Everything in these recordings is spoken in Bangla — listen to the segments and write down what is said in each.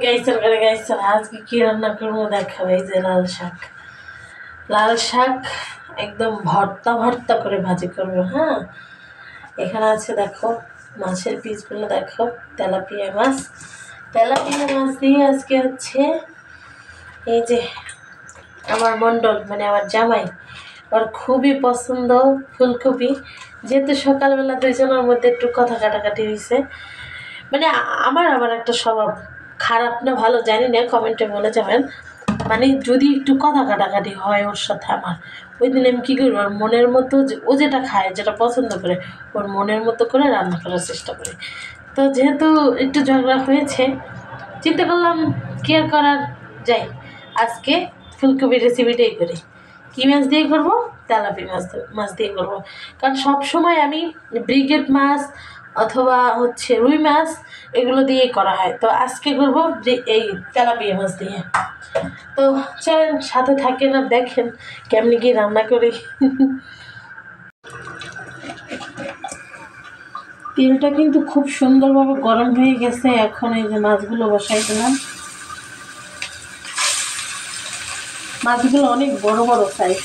গাইছেন করে গাইছেন আজকে কি রান্না করবো দেখাবো। এই যে লাল শাক একদম ভর্তা ভর্তা করে ভাজি করবো। হ্যাঁ, এখানে আছে দেখো মাছের পিসগুলো, দেখো তেলাপিয়া মাছ দিয়ে আজকে হচ্ছে এই যে আমার মণ্ডল মানে আমার জামাই, ওর খুবই পছন্দ ফুলকপি। যেহেতু সকালবেলা দুইজনের মধ্যে একটু কথা কাটাকাটি হয়েছে, মানে আমার একটা স্বভাব, খারাপ না ভালো জানি না, কমেন্টে বলে যাবেন। মানে যদি একটু কথা কাটাকাটি হয় ওর সাথে আমার, ওই দিন আমি কী করবো, ওর মনের মতো ও যেটা খায় যেটা পছন্দ করে ওর মনের মতো করে রান্না করার চেষ্টা করি। তো যেহেতু একটু ঝগড়া হয়েছে, চিন্তা করলাম কি আর করার, যাই আজকে ফুলকপির রেসিপিটাই করি। কী মাছ দিয়ে করবো? তেলাপিয়া মাছ দিয়ে করবো। কারণ সব সময় আমি ব্রিগেড মাছ অথবা হচ্ছে রুই মাছ এগুলো দিয়েই করা হয়, তো আজকে করবো এই তেলাপিয়া মাছ দিয়ে। তো চলেন সাথে থাকেন আর দেখেন কেমনি কি রান্না করি। তেলটা কিন্তু খুব সুন্দরভাবে গরম হয়ে গেছে। এখন এই যে মাছগুলো বসাই দিলাম। মাছগুলো অনেক বড় বড় সাইজ।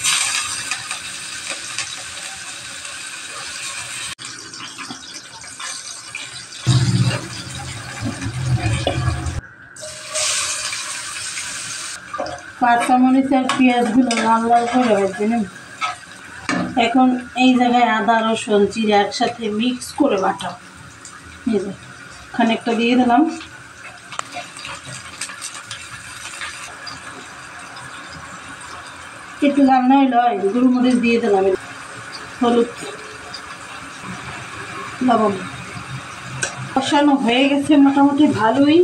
কাঁচামরিচ আর পেঁয়াজগুলো লাল লাল করে ভাজবেন। এখন এই জায়গায় আদা রসুন জিরে একসাথে মিক্স করে বাটা, এই যে খানিকটা দিয়ে দিলাম। একটু রান্না হইলো গুঁড়োমরিচ দিয়ে দিলাম, হলুদ লবণ। কষানো হয়ে গেছে মোটামুটি ভালোই।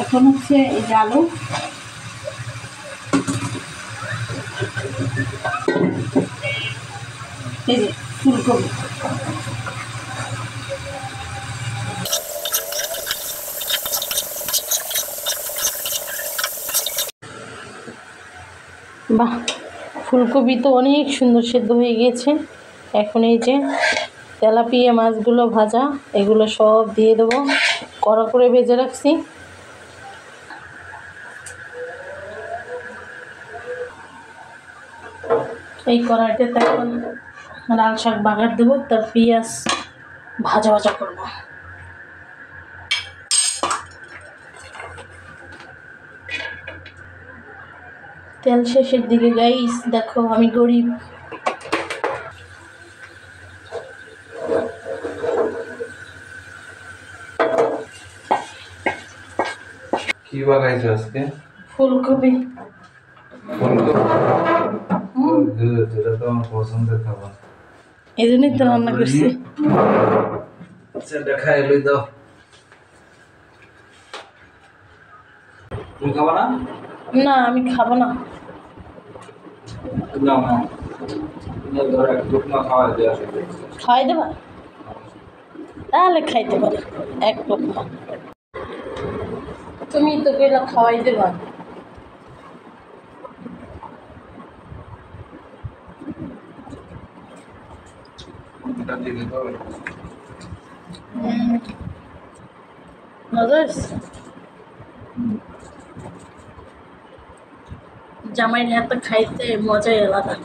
এখন হচ্ছে এই যে আলু, এই যে ফুলকপি, বাহ ফুলকপি তো অনেক সুন্দর সেদ্ধ হয়ে গিয়েছে। এখন এই যে তেলাপিয়া মাছগুলো ভাজা, এগুলো সব দিয়ে দেবো, কড়া করে ভেজে রাখছি। এই কড়াইটাতে এখন লাল শাক বাগার দেবো, তার পেঁয়াজ ভাজা ভাজা করবো। তেল শেষের দিকে গাইস, দেখো আমি গরিব। কি বাগাইছো আজকে? ফুলকপি। যেটা তো আমার পছন্দের খাবার, এই জন্যই তো রান্না করছি। সেটা খাই লই দাও। তুমি খাবা না? না আমি খাবো না। না না, ধর এক টুকরা খাওয়া দেওয়া আসলে খাওয়াই দেবা? তাহলে খাইতে পারে এক টুকরা। তুমি তো কইলা খাওয়াই দেবা। এটা দিলে তো মজা হয়েছে। জামাইয়ের হাতে খাইতে মজাই আলাদা।